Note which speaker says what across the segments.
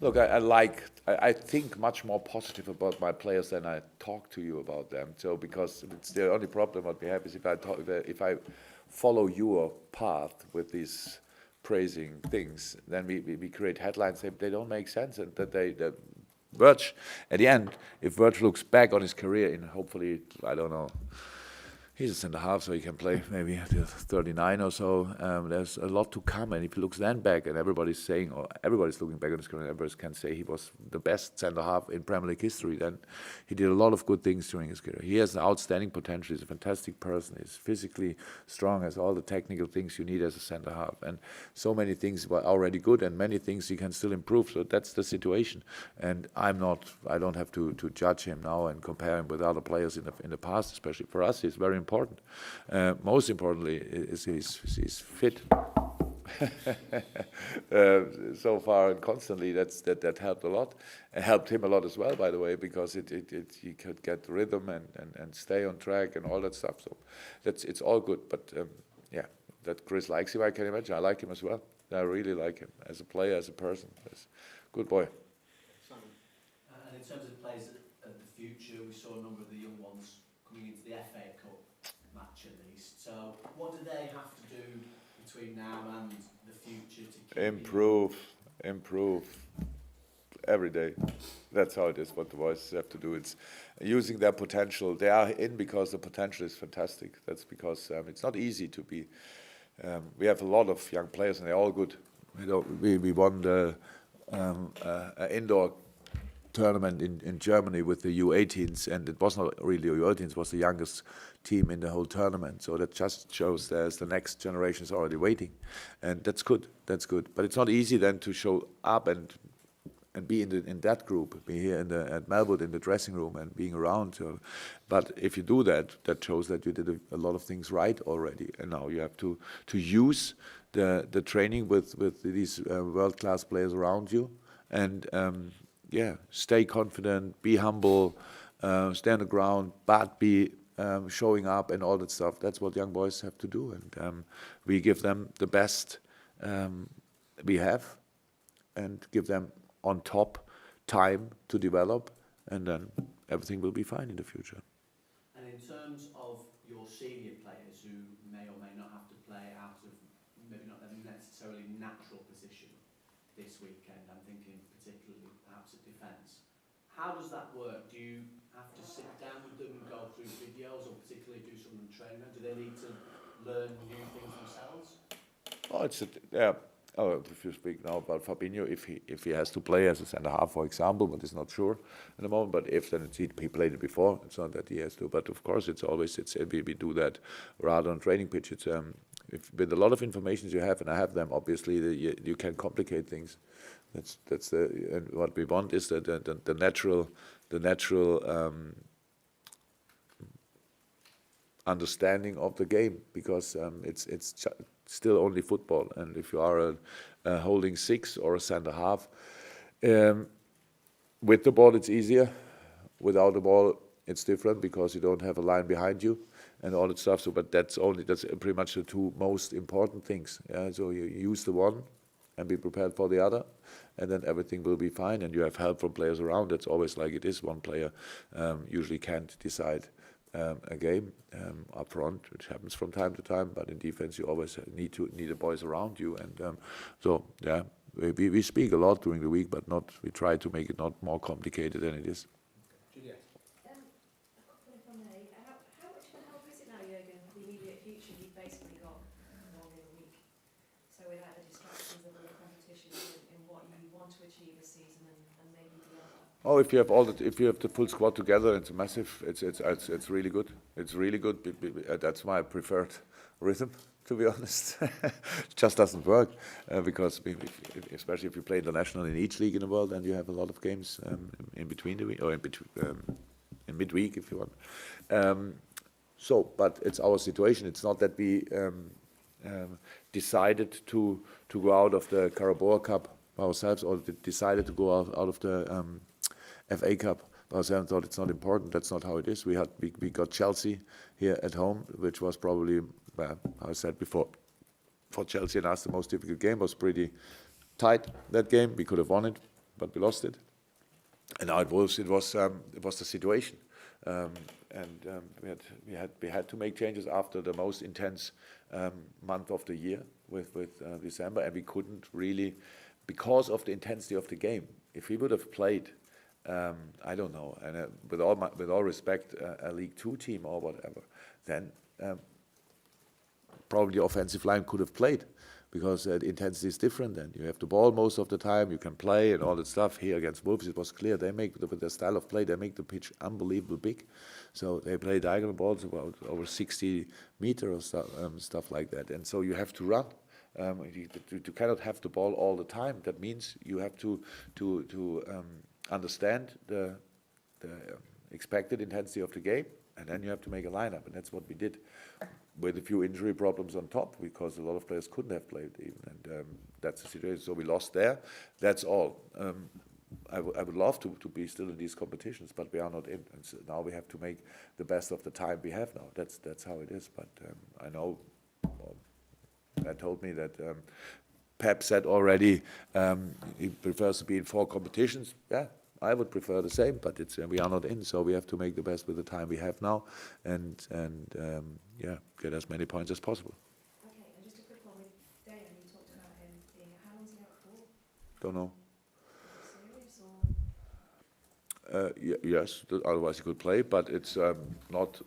Speaker 1: Look, I think much more positive about my players than I talk to you about them. So because it's the only problem what we have is if I follow your path with these praising things, then we create headlines that they don't make sense and that Virg, at the end, if Virg looks back on his career in hopefully, I don't know, he's a centre half, so he can play maybe till 39 or so. There's a lot to come, and if he looks then back, and everybody's saying, or everybody's looking back on his career, everybody can say he was the best centre half in Premier League history. Then he did a lot of good things during his career. He has an outstanding potential. He's a fantastic person. He's physically strong, has all the technical things you need as a centre half, and so many things were already good, and many things he can still improve. So that's the situation, and I don't have to judge him now and compare him with other players in the past, especially for us. He's very important. Most importantly, is he's fit so far and constantly. That helped a lot. It helped him a lot as well, by the way, because he could get rhythm and stay on track and all that stuff. So it's all good. But yeah, that Chris likes him, I can imagine. I like him as well. I really like him as a player, as a person. He's a good boy.
Speaker 2: And in terms of players of the future, we saw a number of the young ones coming into the FA Cup match at least. So what do they have to do between now and the future to keep
Speaker 1: improve every day? That's how it is. What the boys have to do, it's using their potential. They are in because the potential is fantastic. That's because it's not easy to be. We have a lot of young players and they're all good. We won the indoor tournament in Germany with the U18s, and it was not really U18s, it was the youngest team in the whole tournament. So that just shows there's the next generation is already waiting, and that's good. But it's not easy then to show up and be in that group, be here at Melwood in the dressing room and being around. So, but if you do that, that shows that you did a lot of things right already, and now you have to use the training with these world-class players around you, and stay confident, be humble, stay on the ground, but be showing up and all that stuff. That's what young boys have to do, and we give them the best we have, and give them on top time to develop, and then everything will be fine in the future.
Speaker 2: And in terms of your senior players who may or may not have to play out of maybe not necessarily natural position this weekend, I'm thinking particularly perhaps at defence. How does that work? Do you have to sit down with them and go through videos, or particularly do some training? Do they need to learn new things themselves? If you speak now about Fabinho, if he has to play as a centre half, for example, but it's not sure at the moment. But if then he played it before, it's not that he has to. But of course, we do that rather on training pitch. It's with a lot of information you have, and I have them. Obviously, you can complicate things. And what we want is that the natural understanding of the game, because it's still only football, and if you are a holding six or a centre half, with the ball it's easier. Without the ball it's different, because you don't have a line behind you and all that stuff. So, but that's pretty much the two most important things. Yeah? So you use the one and be prepared for the other, and then everything will be fine. And you have help from players around. It's always like it is. One player usually can't decide a game up front, which happens from time to time. But in defense, you always need the boys around you. And we speak a lot during the week, but we try to make it not more complicated than it is.
Speaker 3: Juliet. A couple if I may. How much of a help is it now, Jurgen, for the immediate future? You've basically got more than a week, so without the distractions of all the competition in what you want to achieve this season and maybe beyond.
Speaker 1: Oh, if you have the full squad together, it's massive. It's really good. It's really good. That's my preferred rhythm, to be honest. It just doesn't work because especially if you play international in each league in the world, and you have a lot of games in between the week, or in midweek if you want. But it's our situation. It's not that we decided to go out of the Carabao Cup ourselves, or decided to go out of the FA Cup ourselves. Thought it's not important. That's not how it is. We got Chelsea here at home, which was probably, how I said before, for Chelsea and us the most difficult game. Was pretty tight, that game. We could have won it.
Speaker 2: but we lost it. And now at Wolves, it was the situation, we had to make changes after the most intense month of the year with December, and we couldn't really, because of the intensity of the game. If we would have played, I don't know, and with all respect, a League Two team or whatever, then probably the offensive line could have played, because the intensity is different. Then you have the ball most of the time, you can play and all that stuff. Here against Wolves, it was clear they make, with their style of play, they make the pitch unbelievable big. So they play diagonal balls about over 60 meters or stuff like that. And so you have to run. You cannot have the ball all the time. That means you have to understand the expected intensity of the game, and then you have to make a lineup, and that's what we did, with a few injury problems on top, because a lot of players couldn't have played even, and that's the situation. So we lost there. That's all. I would love to be still in these competitions, but we are not in. And so now we have to make the best of the time we have now. That's how it is. But I know, Dad told me that Pep said already he prefers to be in 4 competitions. Yeah, I would prefer the same, but it's we are not in, so we have to make the best with the time we have now, and yeah, get as many points as possible.
Speaker 3: Okay, and just a quick one with Dijk, you talked about him being, how long is he out for?
Speaker 2: Don't know.
Speaker 3: Is it serious or?
Speaker 2: Yes, otherwise he could play, but it's not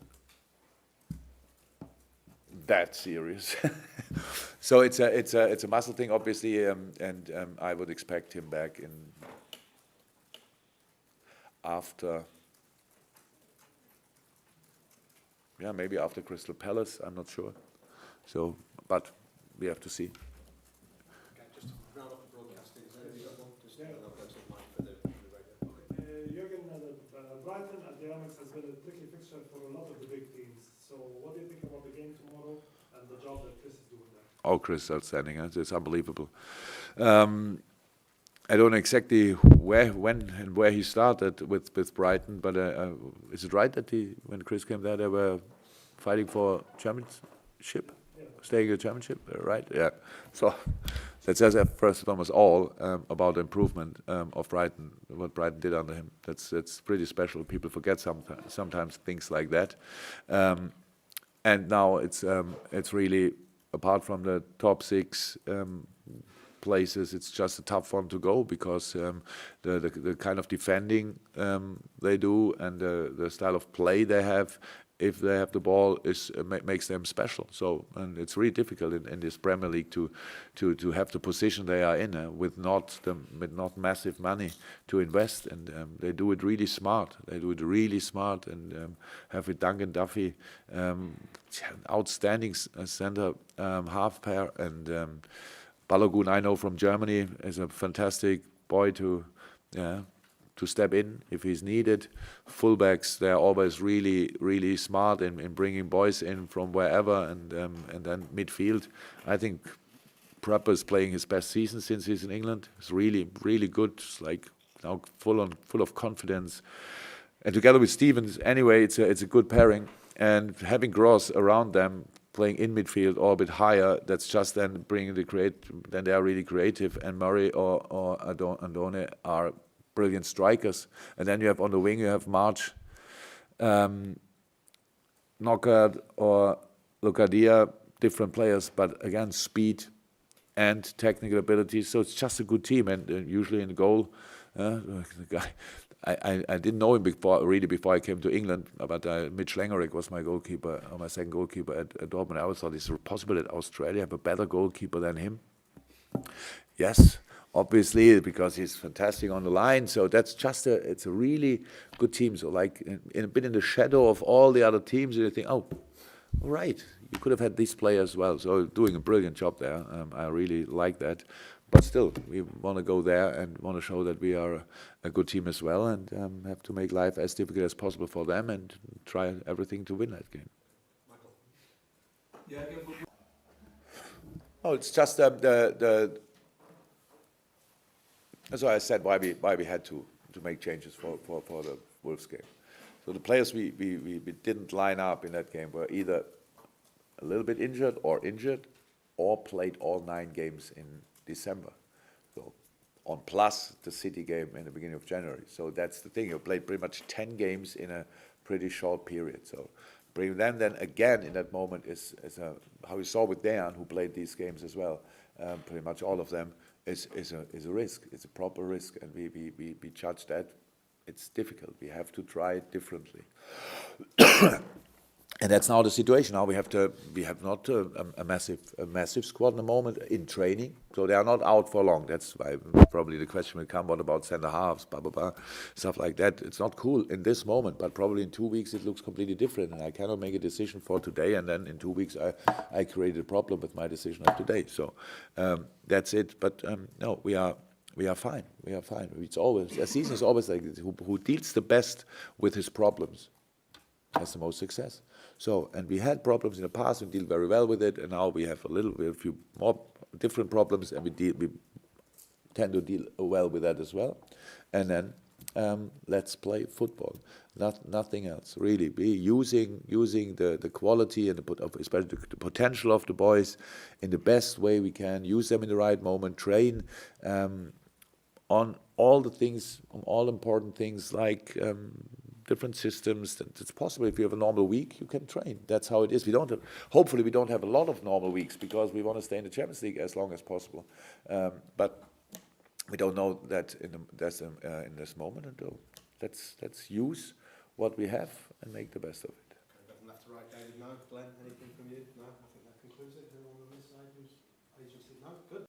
Speaker 2: that serious. So it's a muscle thing, obviously, and I would expect him back in after, yeah, maybe after Crystal Palace. I'm not sure. So, but we have to see.
Speaker 4: Okay, just to round up the broadcasting, is there anything you want to say about that's in mind for the radio?
Speaker 5: Jurgen, Brighton at the Amex has been a tricky fixture for a lot of the big teams. So what do you think about the game tomorrow and the job that Chris is doing there?
Speaker 2: Oh, Chris is outstanding. It's unbelievable. I don't know exactly when and where he started with Brighton, but is it right that when Chris came there, they were fighting for championship, staying in the championship, right? Yeah. So that says first and foremost all about the improvement of Brighton, what Brighton did under him. That's pretty special. People forget sometimes things like that, and now it's really, apart from the top 6. Places, it's just a tough one to go, because the kind of defending they do and the style of play they have, if they have the ball, makes them special. So, and it's really difficult in this Premier League to have the position they are in with not massive money to invest, and they do it really smart. And have with Duncan Duffy, outstanding centre half pair, and Balogun, I know from Germany, is a fantastic boy to step in if he's needed. Fullbacks, they're always really smart in bringing boys in from wherever, and then midfield. I think Prepper is playing his best season since he's in England. It's really good. It's like now full of confidence. And together with Stevens, anyway, it's a good pairing. And having Gross around them, playing in midfield or a bit higher, that's just then bringing then they are really creative. And Murray or Andone are brilliant strikers. And then you have on the wing, you have March, Knockaert or Locadia, different players, but again, speed and technical ability. So it's just a good team. And usually in goal, the guy, I didn't know him before I came to England, but Mitch Langerick was my goalkeeper, or my second goalkeeper at Dortmund. I always thought, is it possible that Australia have a better goalkeeper than him? Yes, obviously, because he's fantastic on the line. So that's just it's a really good team. So like a bit in the shadow of all the other teams, you think, oh, all right, you could have had this player as well. So doing a brilliant job there. I really like that. But still, we want to go there and want to show that we are a good team as well, and have to make life as difficult as possible for them and try everything to win that game.
Speaker 4: Michael? Yeah, again,
Speaker 2: Oh, it's just the that's why I said why we had to make changes for the Wolves game. So the players we didn't line up in that game were either a little bit injured or played all 9 games in December. So
Speaker 1: on plus the City game in the beginning of January. So that's the thing. You played pretty much 10 games in a pretty short period. So bring them then again in that moment is how you saw with Dejan, who played these games as well. Pretty much all of them is a risk. It's a proper risk, and we judge that. It's difficult. We have to try it differently. And that's now the situation. Now we have not a massive squad in the moment in training, so they are not out for long. That's why probably the question will come: what about centre halves, blah blah blah, stuff like that. It's not cool in this moment, but probably in 2 weeks it looks completely different, and I cannot make a decision for today, and then in 2 weeks I created a problem with my decision of today. So that's it. But no, we are fine. We are fine. It's always a season is always like this. Who deals the best with his problems has the most success. So, and we had problems in the past, we deal very well with it, and now we have a few more different problems, and we tend to deal well with that as well. And then let's play football, nothing else really. Be using the quality and especially the potential of the boys in the best way we can. Use them in the right moment. Train on all the things, on all important things like. Different systems. It's possible if you have a normal week, you can train. That's how it is. Hopefully we don't have a lot of normal weeks because we want to stay in the Champions League as long as possible. But we don't know that in this moment. And let's use what we have and make the best of it.
Speaker 4: Nothing left to write, David. No, Glenn, anything from you? No.